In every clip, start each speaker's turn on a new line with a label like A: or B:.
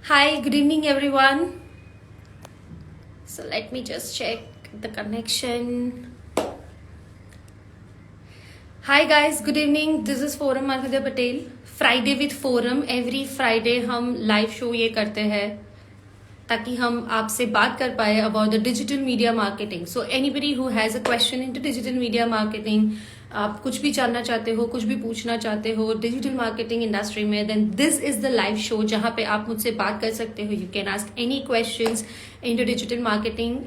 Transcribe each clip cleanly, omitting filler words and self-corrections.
A: Hi, good evening, everyone. So let me just check the connection. Hi guys, good evening. This is Forum Markadya Patel. Friday with Forum. Every Friday हम live show ये करते हैं ताकि हम आपसे बात कर पाए about the digital media marketing. So anybody who has a question into digital media marketing, आप कुछ भी जानना चाहते हो, कुछ भी पूछना चाहते हो डिजिटल मार्केटिंग इंडस्ट्री में, then this is the live show जहां पे आप मुझसे बात कर सकते हो. You can ask any questions into digital marketing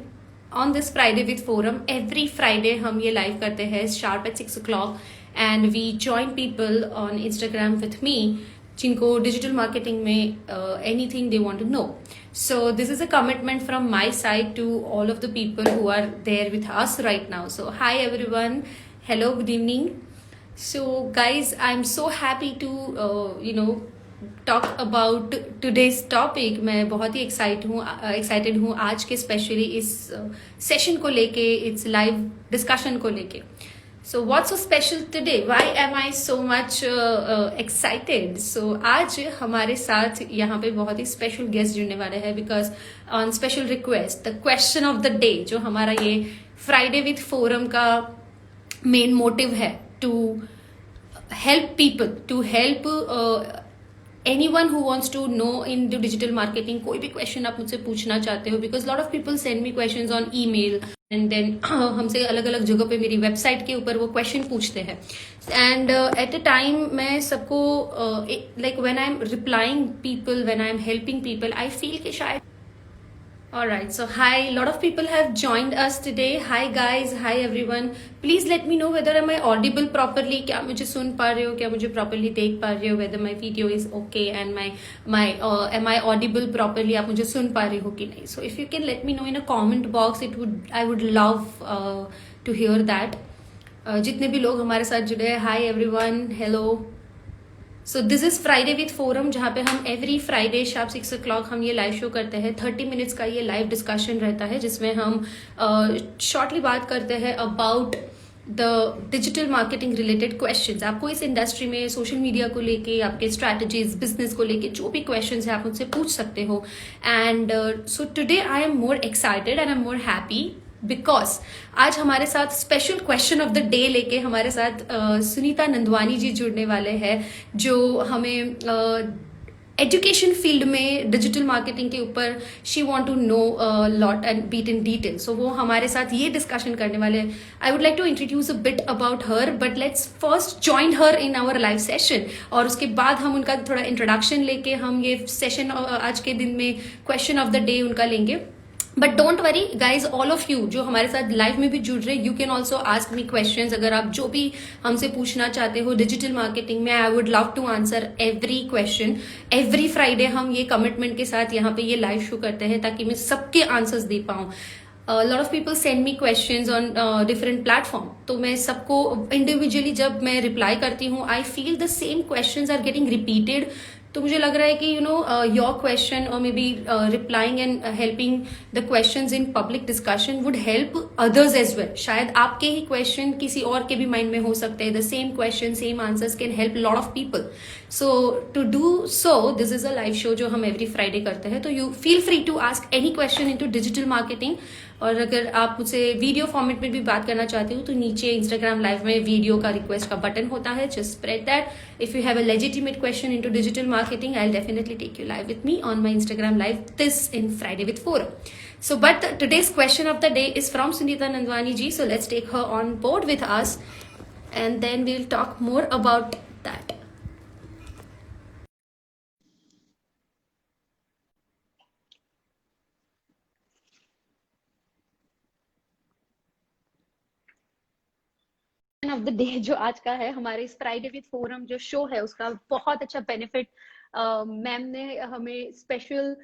A: on this Friday with Forum. Every Friday हम ये लाइव करते हैं sharp at 6 o'clock and we join people on Instagram with me जिनको डिजिटल मार्केटिंग में anything they want to know. So this is a commitment from my side to all of the people who are there with us right now. So hi everyone, hello, good evening. So guys, I'm so happy to talk about today's topic. मैं बहुत ही excited हूँ आज के specially इस session को लेके, इस live discussion को लेके. So what's so special today? Why am I so much excited? So आज हमारे साथ यहाँ पे बहुत ही स्पेशल गेस्ट जुड़ने वाले हैं because on special request the question of the day जो हमारा ये फ्राइडे विथ फोरम का मेन मोटिव है to help people, to help anyone who wants to know in the digital marketing. कोई भी क्वेश्चन आप मुझसे पूछना चाहते हो because lot of people send me questions on email and then हमसे अलग अलग जगह पे मेरी वेबसाइट के ऊपर वो क्वेश्चन पूछते हैं एंड एट अ टाइम मैं सबको like when I am replying people, when I am helping people, I feel कि शायद. All right, so hi, a lot of people have joined us today. Hi guys, hi everyone. Please let me know whether am I audible properly. क्या मुझे सुन पा रहे हो, क्या मुझे properly देख पा रहे हो, whether my video is okay and my am I audible properly. आप मुझे सुन पा रहे हो कि नहीं. So if you can let me know in a comment box, I would love to hear that. जितने भी लोग हमारे साथ जुड़े हैं, hi everyone, hello. So this is Friday with forum जहाँ पे हम एवरी फ्राइडे शार्प 6 o'clock हम ये लाइव शो करते हैं. 30 minutes का ये लाइव डिस्कशन रहता है जिसमें हम शॉर्टली बात करते हैं about the digital marketing related questions. आपको इस इंडस्ट्री में सोशल मीडिया को लेके, आपके स्ट्रैटेजीज, बिजनेस को लेके जो भी क्वेश्चंस है आप मुझसे पूछ सकते हो. And so today I am more excited and I am more happy because आज हमारे साथ special question of the day लेके हमारे साथ सुनीता नंदवानी जी जुड़ने वाले हैं जो हमें एजुकेशन फील्ड में डिजिटल मार्केटिंग के ऊपर she want to know lot and bit in detail. So वो हमारे साथ ये डिस्कशन करने वाले हैं. I would like to introduce a bit about her but let's first join her in our live session और उसके बाद हम उनका थोड़ा इंट्रोडक्शन लेके हम ये सेशन आज के दिन में क्वेश्चन ऑफ द डे उनका लेंगे. But don't worry guys, all of you जो हमारे साथ लाइव में भी जुड़ रहे, you can also ask me questions. अगर आप जो भी हमसे पूछना चाहते हो डिजिटल मार्केटिंग में, I would love to answer every question. Every Friday हम ये कमिटमेंट के साथ यहाँ पे ये लाइव शो करते हैं ताकि मैं सबके आंसर्स दे पाऊँ. Lot of people send me questions on different platform, तो मैं सबको इंडिविजुअली जब मैं रिप्लाई करती हूँ I feel the same questions are getting repeated. तो मुझे लग रहा है कि योर क्वेश्चन और maybe replying and helping the questions in public discussion would help others as well. शायद आपके ही क्वेश्चन किसी और के भी माइंड में हो सकते हैं. The same question, same answers can help lot of people. So to do so this is a live show जो हम एवरी फ्राइडे करते हैं. तो you feel free to ask any question into digital marketing. और अगर आप मुझसे video format में भी बात करना चाहते हो तो नीचे इंस्टाग्राम लाइव में वीडियो का रिक्वेस्ट का बटन होता है. Just spread that. If you have a legitimate question into digital marketing, I will definitely take you live with me on my Instagram live this in Friday with Forum. So, but today's question of the day is from Sunita Nandwani ji. So let's take her on board with us, and then we'll talk more about that. Of the day जो आज का है हमारे इस Friday with Forum जो show है उसका बहुत अच्छा बेनिफिट मैम ने हमें special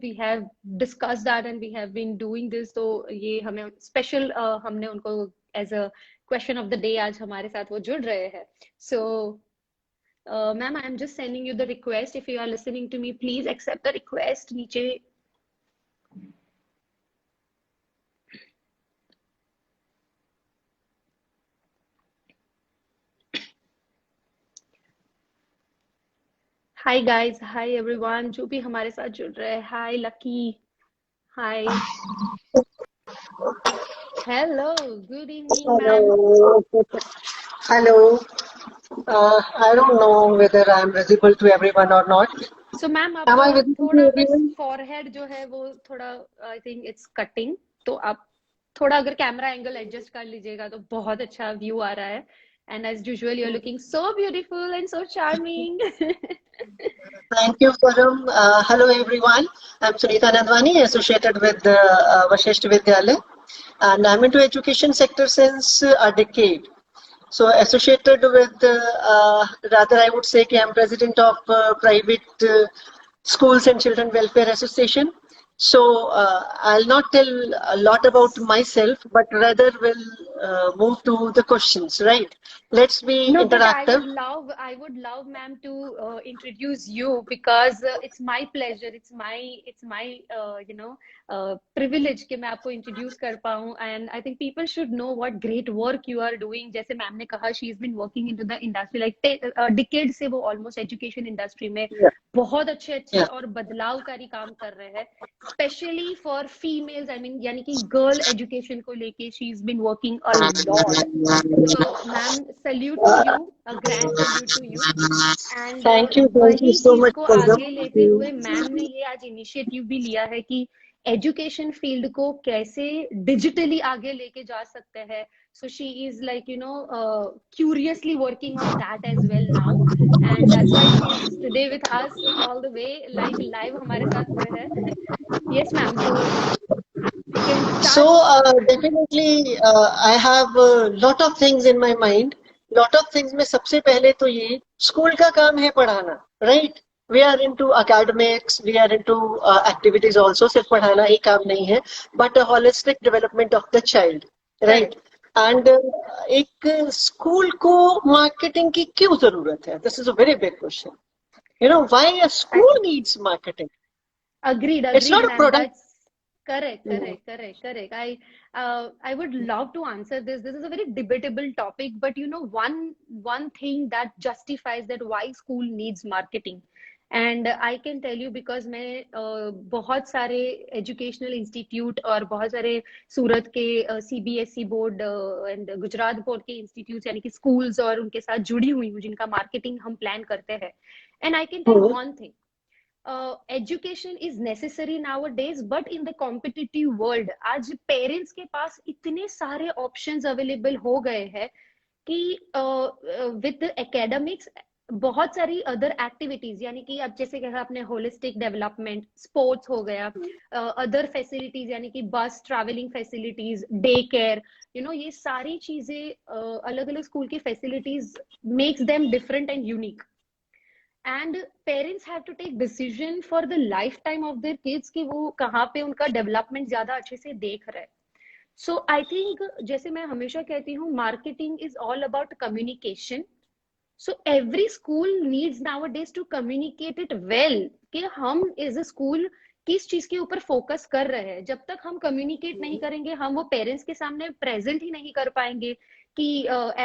A: we have discuss that and we have been doing this. तो ये हमें स्पेशल हमने उनको as a question of the day आज हमारे साथ वो जुड़ रहे हैं. So ma'am, I am just sending you the request. If you are listening to me please accept the request. नीचे हाय गाइस, हाय एवरीवन जो भी हमारे साथ जुड़ रहे हैं। Hi Lucky, hi, hello, good evening ma'am.
B: Hello. Hello. I don't know whether I'm visible to everyone or not.
A: So ma'am
B: Am
A: आपका
B: I visible to
A: थोड़ा बस
B: everyone?
A: फॉरहेड जो है वो थोड़ा, आई थिंक इट्स कटिंग। तो आप थोड़ा अगर कैमरा एंगल एडजस्ट कर लीजिएगा तो बहुत अच्छा व्यू आ रहा है। And as usual you are looking so beautiful and so charming.
B: Thank you, Param. Hello, everyone. I'm Sunita Nandwani, associated with Vashisht Vidyalaya, and I'm into education sector since a decade. So associated with, rather I would say, I'm president of private schools and children welfare association. So I'll not tell a lot about myself, but rather will move to the questions. Right? Let's be
A: No, but
B: interactive.
A: I would love, ma'am, to introduce you because it's my pleasure. It's my, privilege कि मैं आपको introduce कर पाऊँ. And I think people should know what great work you are doing. जैसे ma'am ने कहा, she has been working into the industry like decades से वो almost education industry में
B: Yeah.
A: बहुत अच्छे अच्छे
B: Yeah.
A: और बदलावकारी काम कर रहे हैं. Especially for females, I mean, यानी कि girl education को लेके she has been working a lot. So, ma'am, salute to you, a grand salute to you. And
B: Thank you
A: वही
B: so
A: चीज
B: much,
A: को
B: Param.
A: आगे लेते हुए मैम ने ये आज इनिशिएटिव भी लिया है कि एजुकेशन फील्ड को कैसे डिजिटली आगे लेके जा सकते हैं. So she is like curiously working on that as well now. And that's why she is today with us all the way, like live हमारे साथ हुए हैं. यस मैम, तो we can
B: So
A: start.
B: definitely I have a lot of things in my mind. Lot of things में सबसे पहले तो ये स्कूल का काम है पढ़ाना, right? We are into academics, we are into activities also. सिर्फ पढ़ाना ही काम नहीं है, but a holistic development of the child, right?
A: Correct.
B: And एक स्कूल को मार्केटिंग की क्यों जरूरत है? This is a very big question. You know why a school needs marketing?
A: Agreed,
B: It's
A: agreed,
B: not a
A: ma'am.
B: product.
A: That's correct, correct, correct, correct. I would love to answer this. This is a very debatable topic, but one thing that justifies that why school needs marketing. And I can tell you because मैं बहुत सारे educational institute और बहुत सारे सूरत के CBSE board and Gujarat board के institute यानी कि स्कूल्स और उनके साथ जुड़ी हुई हूँ जिनका मार्केटिंग हम प्लान करते हैं. And I can tell one thing, education is necessary nowadays, but in the competitive world आज पेरेंट्स के पास इतने सारे ऑप्शंस अवेलेबल हो गए हैं कि विद एकेडमिक्स बहुत सारी अदर एक्टिविटीज यानी कि अब जैसे कहा आपने होलिस्टिक डेवलपमेंट, स्पोर्ट्स हो गया, अदर फैसिलिटीज यानी कि बस ट्रैवलिंग फैसिलिटीज, डे केयर, ये सारी चीजें अलग अलग स्कूल की facilities makes them different and unique. And parents have to take decision for the lifetime of their kids कि वो कहाँ पे उनका डेवलपमेंट ज्यादा अच्छे से देख रहे हैं. सो आई थिंक जैसे मैं हमेशा कहती हूँ, marketing is all about communication. So every school needs nowadays to communicate it well कि हम एज अ स्कूल किस चीज के ऊपर फोकस कर रहे हैं. जब तक हम कम्युनिकेट नहीं करेंगे हम वो पेरेंट्स के सामने प्रेजेंट ही नहीं कर पाएंगे कि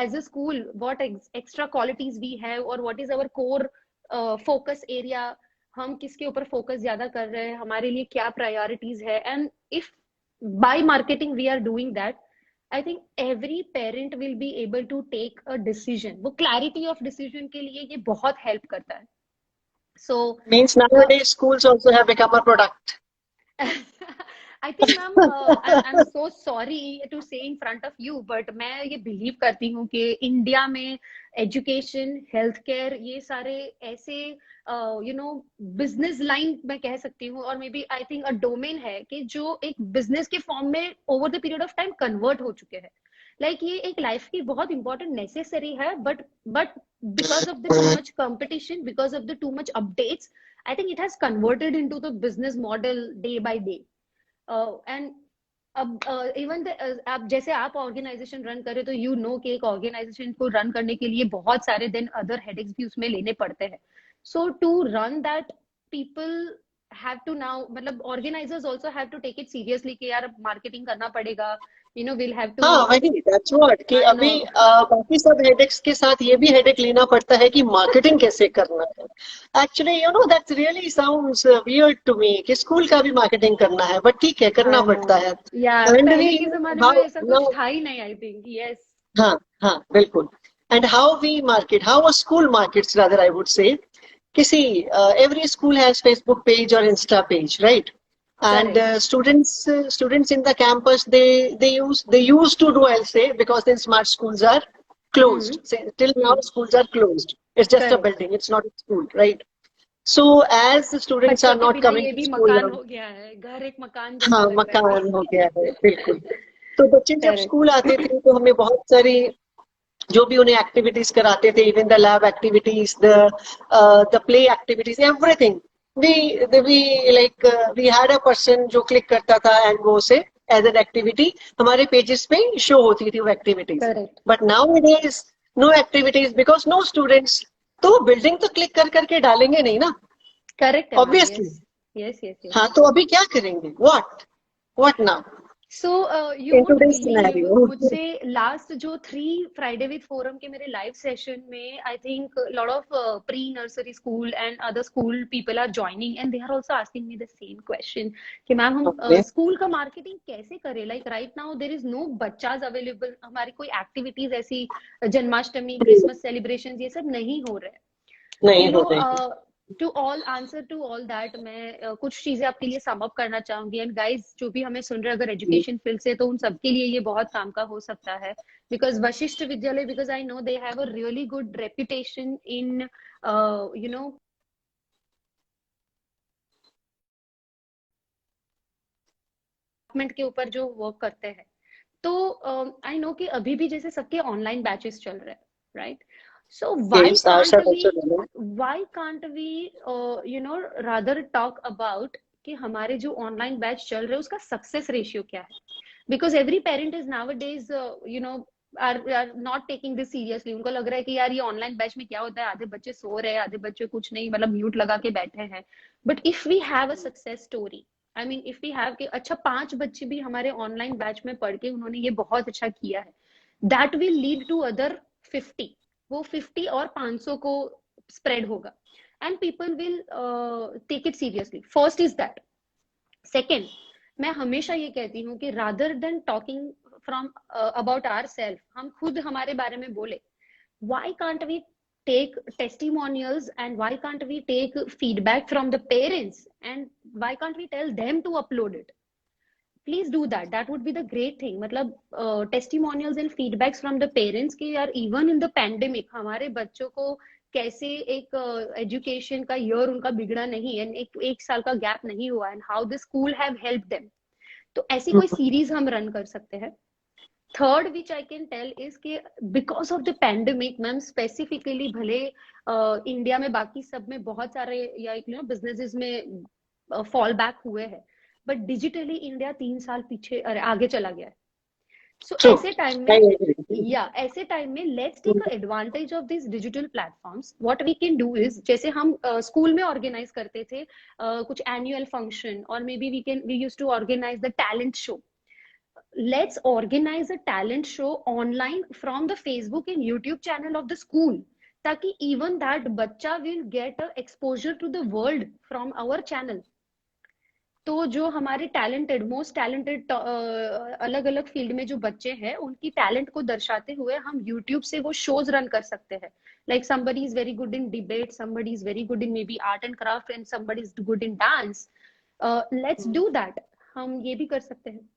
A: as a school what extra qualities we have और what is our core focus area. हम किसके ऊपर फोकस ज्यादा कर रहे हैं, हमारे लिए क्या प्रायोरिटीज है. And if by marketing we are doing that, I think every parent will be able to take a decision. वो क्लैरिटी ऑफ डिसीजन के लिए ये बहुत हेल्प करता है. So
B: Means nowadays schools also have become a product.
A: I think ma'am, I am so sorry to say in front of you, but मैं ये believe करती हूँ कि इंडिया में एजुकेशन, हेल्थ केयर, ये सारे ऐसे बिजनेस लाइन मैं कह सकती हूँ, और maybe I think a domain है कि जो एक बिजनेस के फॉर्म में over the period of time convert हो चुके हैं. लाइक ये एक लाइफ की बहुत इंपॉर्टेंट नेसेसरी है, but because of the too much competition, because of the too much updates, I think it has converted into the business model day by day. And अब even आप जैसे आप organisation run करें तो कि एक organisation को रन करने के लिए बहुत सारे देन अदर हेडेक्स भी उसमें लेने पड़ते हैं. So to run that, people have to now, मतलब organizers also have to take it seriously कि यार marketing करना पड़ेगा, you know, we'll have to,
B: हाँ वही, दैट्स व्हाट कि
A: I
B: अभी
A: know.
B: बाकी सब हेडेक्स के साथ ये भी हेडेक लेना पड़ता है कि मार्केटिंग कैसे करना है. Actually you know that's really sounds weird to me कि स्कूल का भी मार्केटिंग करना है, बट ठीक है करना
A: I
B: पड़ता
A: know.
B: है.
A: Yeah,
B: एंड
A: पहले
B: वी
A: के जमाने में
B: हाउ
A: ऐसा कुछ
B: नाउ,
A: था ही नहीं, I think. Yes.
B: हाँ हाँ बिल्कुल. And how we market, how a school markets rather I would say, किसी every school has Facebook page or Insta page, right? And
A: Correct.
B: students in the campus, they used to do, I'll say, because then smart schools are closed.
A: Hmm.
B: Say, till now
A: Hmm.
B: schools are closed. It's just a
A: Correct.
B: building. It's not a school, right? So as the students
A: बच्चों
B: are
A: के
B: not
A: बिना
B: coming
A: ये
B: to
A: भी
B: school
A: मकान
B: now,
A: हो गया है, घर एक मकान
B: हाँ
A: जैसा लगता है
B: मकान हो गया है बिल्कुल.
A: अभी.
B: तो बच्चे जब
A: Correct.
B: स्कूल आते थे तो हमें बहुत सारी जो भी उन्हें एक्टिविटीज कराते थे, even the lab activities, the play activities, everything, we like we had a person जो क्लिक करता था एंड वो से एज एन एक्टिविटी हमारे पेजेस पे शो होती थी वो activities.
A: Correct.
B: But now it is no activities because no students. तो बिल्डिंग तो क्लिक कर करके डालेंगे नहीं ना,
A: Correct है ma'am.
B: Obviously.
A: Yes. Yes. Yes. Yes.
B: हाँ तो अभी क्या करेंगे, what now
A: So you
B: in
A: won't
B: today's
A: believe,
B: scenario.
A: मुझसे लास्ट जो 3 Friday with Forum के मेरे लाइव सेशन में, I think lot of pre-nursery school and other school people are joining and they are also asking me the same question कि ma'am हम
B: okay.
A: School का marketing कैसे करें. Like right now there is no बच्चाज available, हमारी कोई activities ऐसी, Janmashtami, Christmas celebration ये सब नहीं हो रहे.
B: नहीं
A: You
B: हो
A: know,
B: रही.
A: To all answer to all that, मैं कुछ चीजें आपके लिए सम अप करना चाहूंगी. एंड गाइस जो भी हमें सुन रहे हैं अगर एजुकेशन फील्ड से, तो उन सबके लिए ये बहुत काम का हो सकता है. बिकॉज वशिष्ठ विद्यालय, because I know they have a really good reputation in you know के ऊपर जो वर्क करते हैं. तो आई नो कि अभी भी जैसे सबके ऑनलाइन बैचेस चल रहे हैं, right? So
B: Yes, ours are also running.
A: Why can't we you know rather talk about कि हमारे जो ऑनलाइन बैच चल रहे हैं उसका सक्सेस रेशियो क्या है. Because every parent is nowadays you know are not taking this seriously. उनको लग रहा है कि यार ये ऑनलाइन बैच में क्या होता है, आधे बच्चे सो रहे हैं, आधे बच्चे कुछ नहीं, मतलब म्यूट लगा के बैठे हैं. But if we have a success story, I mean if we have कि अच्छा 5 बच्चे भी हमारे ऑनलाइन बैच में पढ़ के उन्होंने ये बहुत अच्छा किया है, that will lead to other 50. वो 50 और 500 को स्प्रेड होगा and people will take it seriously. First is that. Second, मैं हमेशा ये कहती हूँ कि rather than talking from about our self, हम खुद हमारे बारे में बोले. why can't we take testimonials and why can't we take feedback from the parents and why can't we tell them to upload it? Please do that. That would be the great thing. मतलब testimonials and feedbacks from the parents कि यार even in the pandemic हमारे बच्चों को कैसे एक education का year उनका बिगड़ा नहीं, एंड एक साल का गैप नहीं हुआ, and how the school have help them. तो ऐसी कोई सीरीज हम रन कर सकते हैं. Third which I can tell is कि because of the pandemic ma'am, specifically भले इंडिया में बाकी सब में बहुत सारे या यू नो बिजनेसेस में फॉल बैक हुए हैं, बट डिजिटली इंडिया 3 साल पीछे, अरे आगे चला गया है. So
B: True.
A: ऐसे टाइम
B: I
A: में,
B: agree.
A: या ऐसे टाइम में let's take advantage of this digital platforms. What we can do is, जैसे हम स्कूल में ऑर्गेनाइज करते थे कुछ एनुअल फंक्शन, और maybe we used to organize the talent show. Let's organize a talent show online from the Facebook and YouTube channel of the school, ताकि even that बच्चा will get a exposure to the world from our channel. तो जो हमारे talented, most talented अलग अलग field में जो बच्चे हैं उनकी टैलेंट को दर्शाते हुए हम यूट्यूब से वो शोज रन कर सकते हैं. Like somebody is very good in debate, somebody is very good in maybe art and craft, and somebody is good in dance. Let's do that. हम ये भी कर सकते हैं.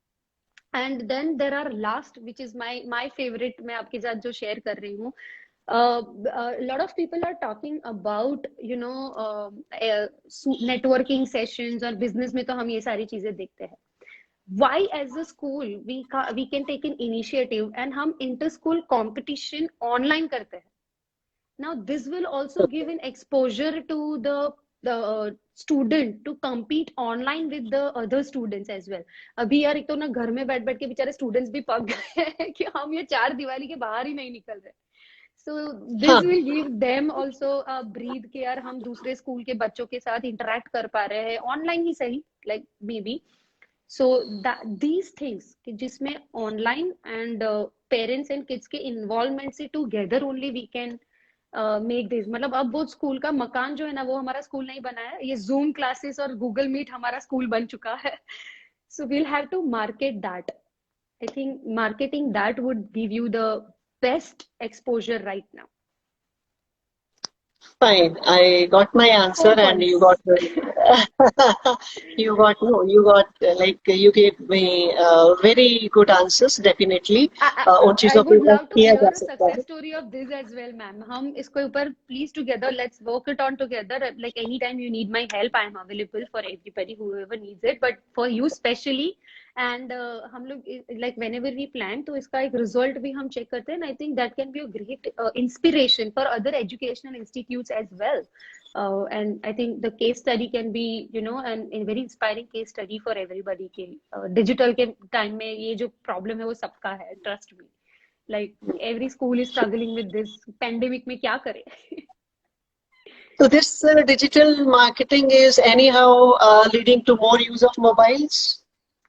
A: And then there are last which is my favourite, मैं आपके साथ जो शेयर कर रही हूँ. Lot of people are talking about you know networking sessions, और बिजनेस में तो हम ये सारी चीजें देखते हैं. why as a school we can take an initiative and हम इंटर स्कूल कॉम्पिटिशन ऑनलाइन करते हैं. Now this will also give an exposure to the student to compete online with the other students as well. अभी यार एक तो ना घर में बैठ बैठ के बेचारे स्टूडेंट्स भी पक गए हैं कि हम ये 4 दीवारी के बाहर ही नहीं निकल रहे. So this
B: हाँ,
A: will give them also a breathe के यार हम दूसरे स्कूल के बच्चों के साथ interact कर पा रहे हैं ऑनलाइन ही सही, like maybe. So that these things कि जिसमें online and parents and kids के involvement से together only we can make this, मतलब अब वो स्कूल का मकान जो है ना वो हमारा स्कूल नहीं बना है, ये जूम क्लासेस और गूगल मीट हमारा स्कूल बन चुका है. So we'll have to market that. I think marketing that would give you the best exposure right now.
B: fine. I got my answer,
A: 4
B: and you
A: points.
B: got you got no, you got like you gave me very good answers. Definitely, उन
A: I
B: चीजों पे
A: would
B: work
A: love to
B: किया
A: hear
B: जा
A: a
B: सकता
A: success
B: है.
A: story of this as well, ma'am. हम इसके ऊपर please together let's work it on together. Like anytime you need my help, I am available for everybody whoever needs it. But for you specially, and हम लोग like whenever we plan, तो इसका एक result भी हम check करते हैं. And I think that can be a great inspiration for other educational institutes as well. And I think the case study can be, you know, a very inspiring case study for everybody के digital के time में ये जो problem है वो सबका है, trust me. Like every school is struggling with this pandemic में क्या करे.
B: So this digital marketing is anyhow leading to more use of mobiles.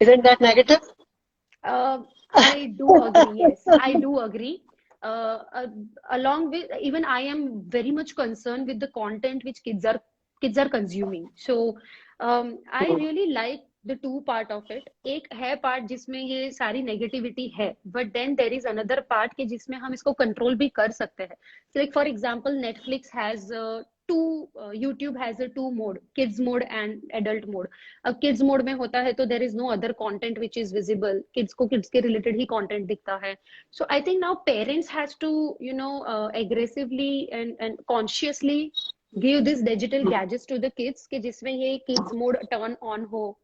B: Isn't that negative?
A: I do agree. Yes, I do agree. Along with even I am very much concerned with the content which kids are consuming. So I really like the two part of it. एक है part जिसमें ये सारी negativity है, but then there is another part के जिसमें हम इसको control भी कर सकते हैं. So like for example, Netflix has YouTube has a two mode, kids mode and adult mode. अब kids mode में होता है तो there is no other content which is visible. Kids को kids के related ही content दिखता है. So I think now parents has to, you know, aggressively and consciously give this digital gadgets to the kids कि जिसमें ये kids mode turn on हो.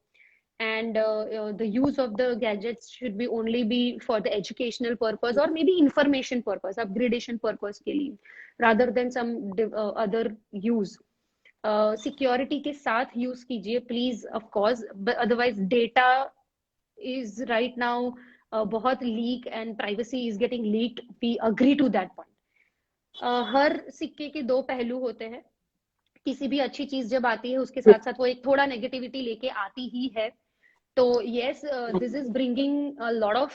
A: And the use of the gadgets should be only be for the educational purpose or maybe information purpose, upgradation purpose के लिए, rather than some other use. Security के साथ use कीजिए please, of course, but otherwise data is right now बहुत leak and privacy is getting leaked. We agree to that point. हर सिक्के के दो पहलू होते हैं. किसी भी अच्छी चीज जब आती है उसके साथ साथ वो एक थोड़ा नेगेटिविटी लेके आती ही है. तो yes, this is bringing a lot of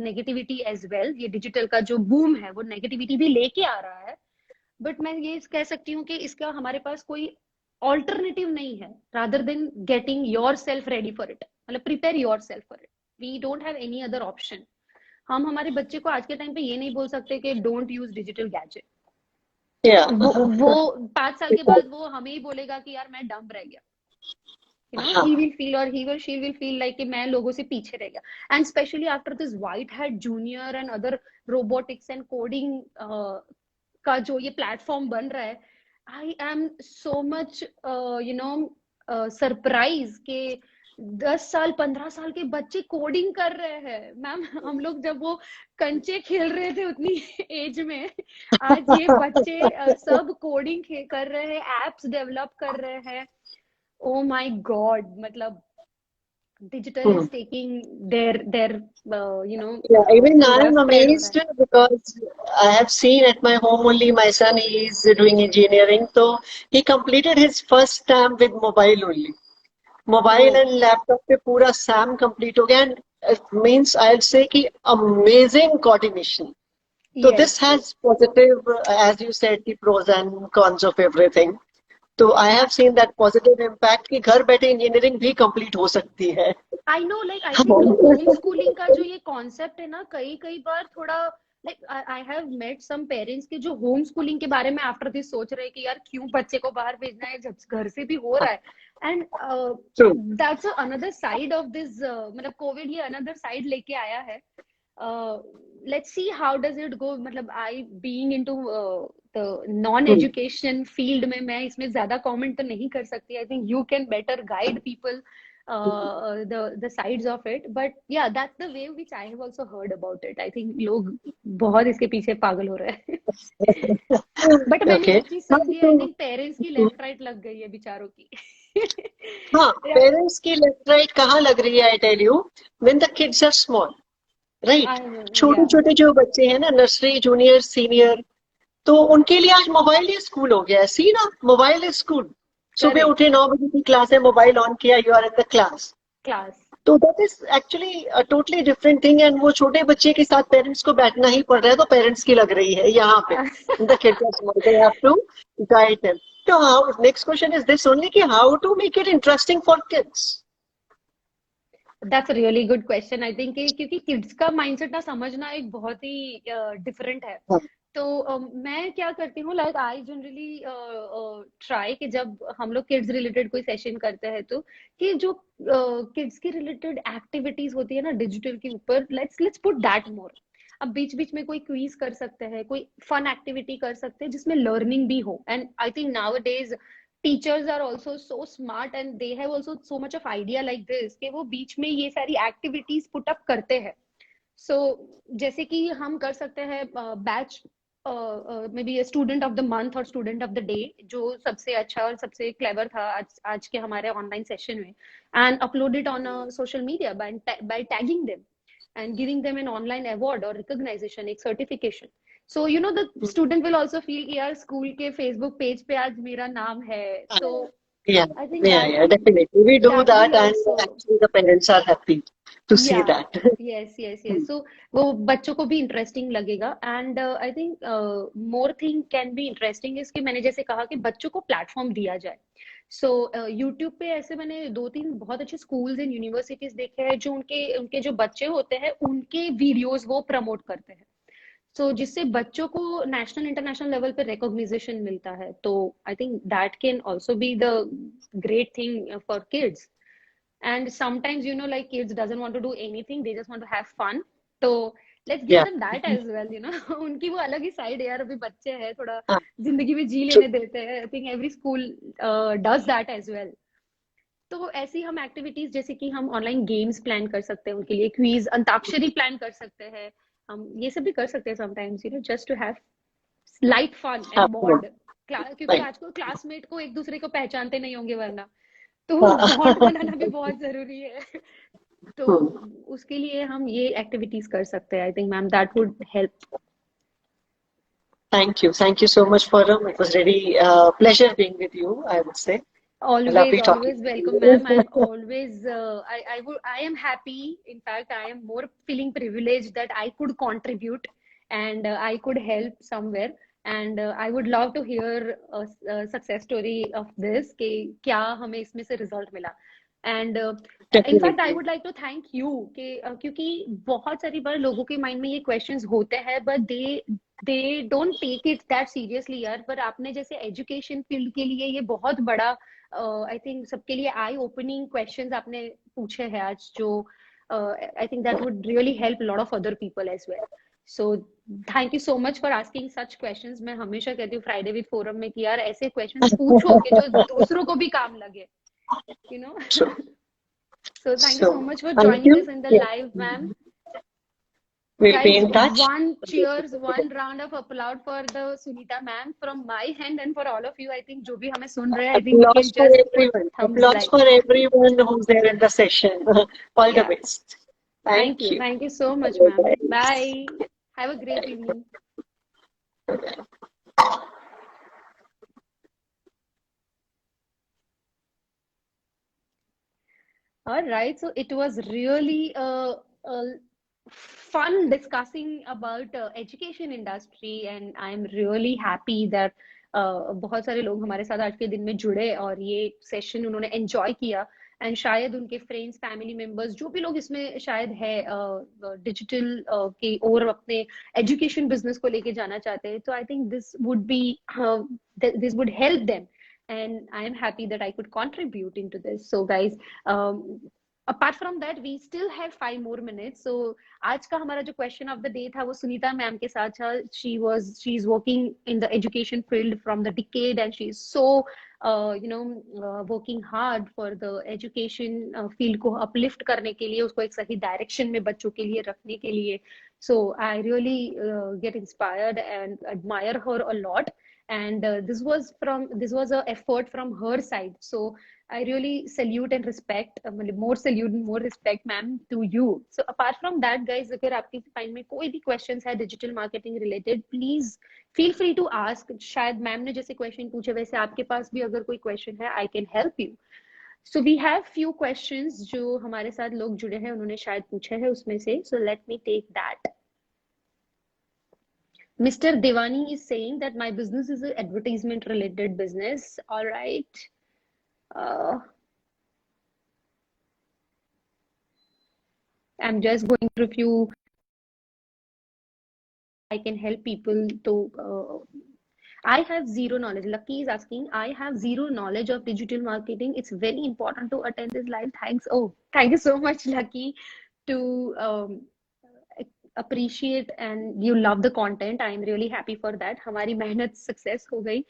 A: negativity as well. ये डिजिटल का जो बूम है वो नेगेटिविटी भी लेके आ रहा है. बट मैं ये कह सकती हूँ कि इसका हमारे पास कोई ऑल्टरनेटिव नहीं है, rather than getting yourself ready for it. मतलब prepare yourself for it. We don't have any other option. हम हमारे बच्चे को आज के टाइम पे ये नहीं बोल सकते कि don't use digital gadget.
B: Yeah.
A: वो 5 साल के बाद वो हमें ही बोलेगा कि यार मैं डम्ब रह गया. You know, he will feel or she will feel like कि मैं लोगों से पीछे रह गया. And especially after this white hat junior and other robotics and coding का जो ये प्लेटफॉर्म बन रहा है, I am so much you know surprise के 10 साल 15 साल के बच्चे कोडिंग कर रहे हैं. मैम हम लोग जब वो कंचे खेल रहे थे उतनी एज में, आज ये बच्चे सब कोडिंग कर रहे हैं, एप्स डेवलप कर रहे हैं. Oh my God, मतलब digital is taking their you know.
B: Yeah, even I am
A: पूरा spread हो
B: amazed
A: रहा है.
B: because I have seen at my home only my son is doing engineering. So he completed his first term with mobile only. Mobile
A: Oh,
B: and laptop पे पूरा SAM complete हो गया, and it means I'll say कि amazing coordination. So this
A: yes,
B: has positive, as you said, the pros and cons of everything. तो I have seen that positive impact कि घर बैठे engineering भी कंप्लीट हो सकती है.
A: I know, like I think home schooling का जो ये कॉन्सेप्ट है ना, कई बार थोड़ा like I have met some parents के जो होम स्कूलिंग के बारे में आफ्टर दिस सोच रहे हैं कि यार क्यों बच्चे को बाहर भेजना है जब घर से भी हो रहा है. And
B: True.
A: That's another side of this, मतलब कोविड ये अनदर साइड लेके आया है. Let's see how does it go. मतलब I being into the non-education field में मैं इसमें ज्यादा comment तो नहीं कर सकती. I think you can better guide people the sides of it. But yeah, that's the way which I have also heard about it. I think लोग बहुत इसके पीछे पागल हो रहे हैं. But मैंने
B: Okay.
A: एक चीज समझी, I think parents की लेफ्ट राइट लग गई है बेचारों की.
B: हाँ, पेरेंट्स की लेफ्ट राइट कहाँ लग रही है? I tell you, when the kids are small, right? छोटे
A: Yeah.
B: छोटे जो बच्चे हैं ना, नर्सरी, जूनियर, सीनियर, तो उनके लिए आज मोबाइल ही स्कूल हो गया है। सी ना, मोबाइल इज स्कूल। सुबह
A: करेक्ट।
B: उठे 9 बजे की क्लास है, मोबाइल ऑन किया, you are in the class.
A: Class.
B: तो that is actually a totally different thing. And वो छोटे बच्चे के साथ पेरेंट्स को बैठना ही पड़ रहा है, तो पेरेंट्स की लग रही है यहाँ पे। The kids are small, they have to guide them. तो how, next question is this only कि how to make it interesting for kids.
A: That's really good question I think, क्योंकि किड्स का माइंडसेट ना समझना एक बहुत ही डिफरेंट है। तो मैं क्या करती हूँ, लाइक आई जनरली ट्राई कि जब हम लोग किड्स रिलेटेड कोई सेशन करते हैं तो कि जो किड्स की रिलेटेड एक्टिविटीज होती है ना डिजिटल के ऊपर, लेट्स पुट दैट मोर। अब बीच बीच में कोई क्विज कर सकते हैं, कोई फन एक्टिविटी कर सकते हैं जिसमें लर्निंग भी हो। And I think nowadays teachers are also so smart and they have also so much of idea like this कि वो बीच में ये सारी एक्टिविटीज पुट अप करते हैं। सो जैसे कि हम कर सकते हैं batch, may be student of the month और स्टूडेंट ऑफ द डे, जो सबसे अच्छा और सबसे क्लेवर था आज के हमारे ऑनलाइन सेशन में, and upload it on social media bye tagging them and giving them an online award or recognition, एक certification. So you know the student will also feel कि यार स्कूल के फेसबुक पेज पे आज मेरा नाम है। So
B: Yeah,
A: I think
B: yeah, definitely. We do
A: that
B: that,
A: will
B: and
A: also,
B: actually the parents are happy to see
A: yeah,
B: that.
A: yes, so वो बच्चों को भी इंटरेस्टिंग लगेगा। And I think more thing can be interesting is कि मैंने जैसे कहा कि बच्चों को प्लेटफॉर्म दिया जाए। सो यूट्यूब पे ऐसे मैंने दो तीन बहुत अच्छे स्कूल्स एंड यूनिवर्सिटीज देखे हैं जो उनके उनके जो बच्चे होते हैं उनके वीडियोस वो प्रमोट करते हैं। सो जिससे बच्चों को नेशनल इंटरनेशनल लेवल पे रिकॉग्निशन मिलता है। तो आई think that can also be the great thing for kids. and sometimes like kids doesn't want to do anything, they just want to have fun. So let's give
B: Yeah.
A: them that as well. उनकी वो अलग ही side है यार, अभी बच्चे हैं, थोड़ा
B: हाँ,
A: जिंदगी में जी
B: true.
A: लेने देते हैं। I think every school does that as well. तो ऐसी हम एक्टिविटीज जैसे कि हम ऑनलाइन गेम्स प्लान कर सकते हैं उनके लिए, क्विज अंताक्षरी प्लान कर सकते हैं, हम ये सब भी कर सकते हैं sometimes, just to have light fun
B: हाँ,
A: एंड
B: हाँ,
A: बॉन्ड। क्योंकि
B: right.
A: आजकल क्लासमेट को एक दूसरे को पहचानते नहीं होंगे वरना, तो बॉन्ड
B: हाँ,
A: बनाना भी बहुत जरूरी है। तो
B: hmm.
A: उसके लिए हम ये एक्टिविटीज कर सकते हैं। I think ma'am that would help.
B: Thank you. Thank you so much, Forum. It was really pleasure being with you, I would say.
A: Always,
B: Lovely talking
A: always
B: to
A: welcome, ma'am.
B: you.
A: And always, I am happy. In fact, I am more feeling privileged that I could contribute and I could help somewhere. And I would love to hear a success story of this कि क्या हमें इसमें से result मिला। And in fact, I
B: Definitely.
A: would like to thank you कि क्योंकि बहुत सारी बार लोगों के माइंड में ये questions होते हैं, but they don't take it that seriously यार। पर आपने जैसे एजुकेशन फील्ड के लिए ये बहुत बड़ा आई थिंक सबके लिए आई ओपनिंग क्वेश्चंस आपने पूछे हैं आज, जो I think that would really help lot of other people as well. So thank you so much for asking such questions. मैं हमेशा कहती हूँ फ्राइडे विद फोरम में कि यार ऐसे क्वेश्चंस पूछो कि जो दूसरों को भी काम लगे, you know.
B: Sure.
A: So thank you so
B: So,
A: much for
B: thank
A: joining
B: you.
A: Us in the
B: Yeah.
A: Live ma'am.
B: We'll be
A: Guys,
B: in touch.
A: one cheers, one round of applause for the Sunita ma'am from my hand and for all of you. I think जो भी हमें सुन रहे हैं, I think we can
B: Applause for
A: just put
B: everyone.
A: thumbs
B: Applause
A: like.
B: for everyone who's there in the session. All the
A: Yeah.
B: best. Thank you.
A: Thank you so much, ma'am.
B: Bye-bye.
A: Bye. Have a great evening. All right, so it was really a fun discussing about education industry, and I'm really happy that बहुत सारे लोग हमारे साथ आज के दिन में जुड़े और ये सेशन उन्होंने एंजॉय किया। एंड शायद उनके फ्रेंड्स, फैमिली मेंबर्स, जो भी लोग इसमें शायद है डिजिटल की ओर अपने एजुकेशन बिजनेस को लेके जाना चाहते हैं, तो I think this would help them. And I am happy that I could contribute into this. So, guys, apart from that, we still have 5 more minutes. So, आज का हमारा जो question of the day था वो Sunita ma'am के साथ था। She is working in the education field from the decade, and she is so working hard for the education field को uplift करने के लिए, उसको एक सही direction में बच्चों के लिए रखने के लिए। So I really get inspired and admire her a lot. and this was a effort from her side. So I really salute and respect, more salute and more respect, ma'am, to you. So apart from that, guys, अगर आपके mind में कोई भी questions है digital marketing related, please feel free to ask. शायद ma'am ने जैसे question पूछे वैसे आपके पास भी अगर कोई question है, I can help you. So we have few questions जो हमारे साथ लोग जुड़े हैं, उन्होंने शायद पूछे हैं उसमें से. So let me take that. Mr. Devani is saying that my business is an advertisement related business. All right. I'm just going through a few. I can help people to. I have zero knowledge. Lucky is asking, I have zero knowledge of digital marketing. It's very important to attend this live. Thanks. Oh, thank you so much, Lucky, to appreciate and you love the content. I am really happy for that. हमारी मेहनत success हो गई.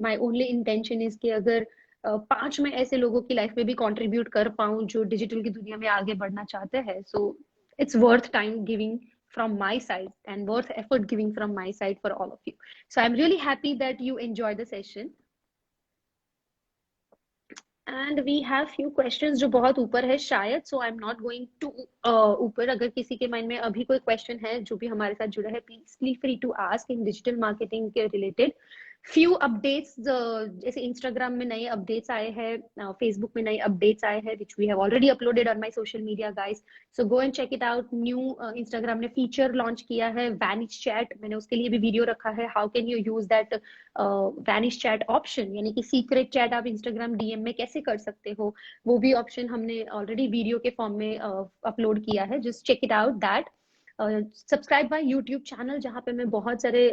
A: My only intention is कि अगर 5 मैं ऐसे लोगों की लाइफ में भी contribute कर पाऊँ जो डिजिटल की दुनिया में आगे बढ़ना चाहते हैं. So it's worth time giving from my side and worth effort giving from my side for all of you. So I'm really happy that you enjoy the session. And we have few questions जो बहुत ऊपर है शायद, so I'm not going to ऊपर. अगर किसी के mind में अभी कोई question है जो भी हमारे साथ जुड़ा है, please feel free to ask in digital marketing के related. Few updates, जैसे Instagram में नए updates आए हैं, Facebook में नए updates आए हैं, which we have already uploaded on my social media, guys. So go and check it out. New Instagram ने feature launch किया है, Vanish Chat. मैंने उसके लिए भी video रखा है. How can you use that Vanish Chat option? यानी कि secret chat आप Instagram DM में कैसे कर सकते हो, वो भी option हमने already video के form में upload किया है. Just check it out that. Subscribe my YouTube channel जहाँ पे मैं बहुत सारे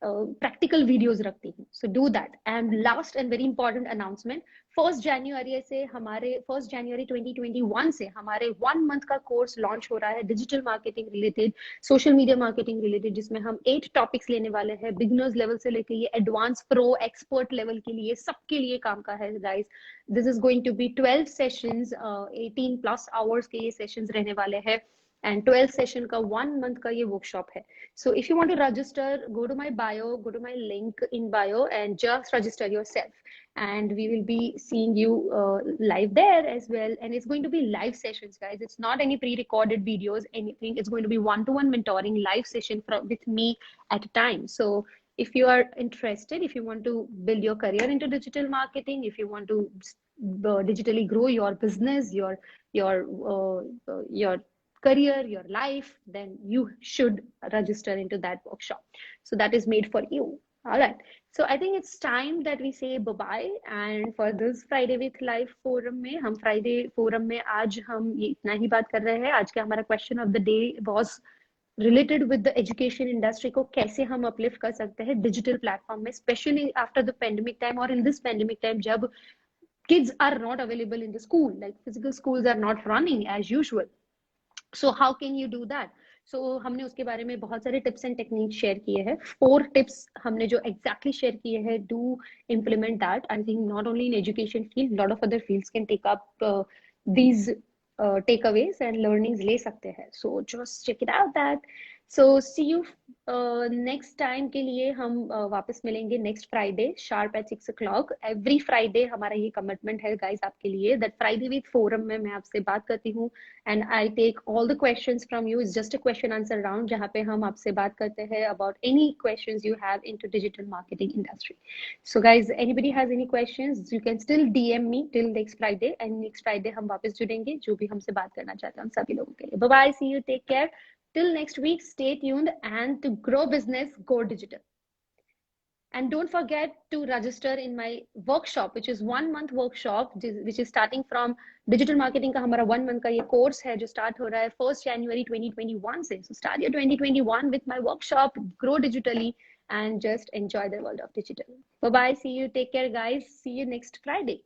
A: प्रैक्टिकल वीडियोस रखती हूँ. So do that. And last and very important announcement, 1 जनवरी से हमारे 1 जनवरी 2021 से हमारे 1 मंथ का कोर्स लॉन्च हो रहा है digital marketing related, social media marketing related, जिसमें हम 8 टॉपिक्स लेने वाले हैं. बिगिनर्स लेवल से लेकर ये एडवांस प्रो एक्सपर्ट लेवल के लिए सबके लिए काम का है guys. This is going to be 12 sessions, 18+ hours के ये सेशंस रहने वाले हैं. And 12 session का 1 month का ये workshop है. So if you want to register, go to my bio, go to my link in bio and just register yourself. And we will be seeing you live there as well. And it's going to be live sessions, guys. It's not any pre-recorded videos, anything. It's going to be one-to-one mentoring live session with me at a time. So if you are interested, if you want to build your career into digital marketing, if you want to digitally grow your business, your career, your life, then you should register into that workshop. So that is made for you. All right. So I think it's time that we say bye-bye. And for this Friday with Life forum में, हम Friday forum में आज हम ये इतना ही बात कर रहे हैं. आज का हमारा question of the day was related with the education industry को कैसे हम uplift कर सकते हैं digital platform में, especially after the pandemic time or in this pandemic time जब kids are not available in the school, like physical schools are not running as usual. So how can you do that? So हमने उसके बारे में बहुत सारे tips and techniques share किए हैं. 4 tips हमने जो exactly share किए हैं, do implement that. I think not only in education field, lot of other fields can take up these takeaways and learnings ले सकते हैं. So just check it out that. So see you next time के लिए हम वापस मिलेंगे next Friday sharp at 6 o'clock. Every Friday हमारा ये commitment है guys आपके लिए, that Friday with forum में मैं आपसे बात करती हूँ and I take all the questions from you. It's just a question answer round जहाँ पे हम आपसे बात करते हैं about any questions you have into digital marketing industry. So guys, anybody has any questions, you can still DM me till next Friday, and next Friday हम वापस जुड़ेंगे जो भी हमसे बात करना चाहते हैं हम सभी लोगों के लिए. Bye bye, see you, take care. Till next week, stay tuned, and to grow business, go digital. And don't forget to register in my workshop, which is 1 month workshop, which is starting from digital marketing का हमारा 1 month का ये course है जो start हो रहा है 1 January 2021 से. So start your 2021 with my workshop, grow digitally, and just enjoy the world of digital. Bye bye, see you, take care guys, see you next Friday.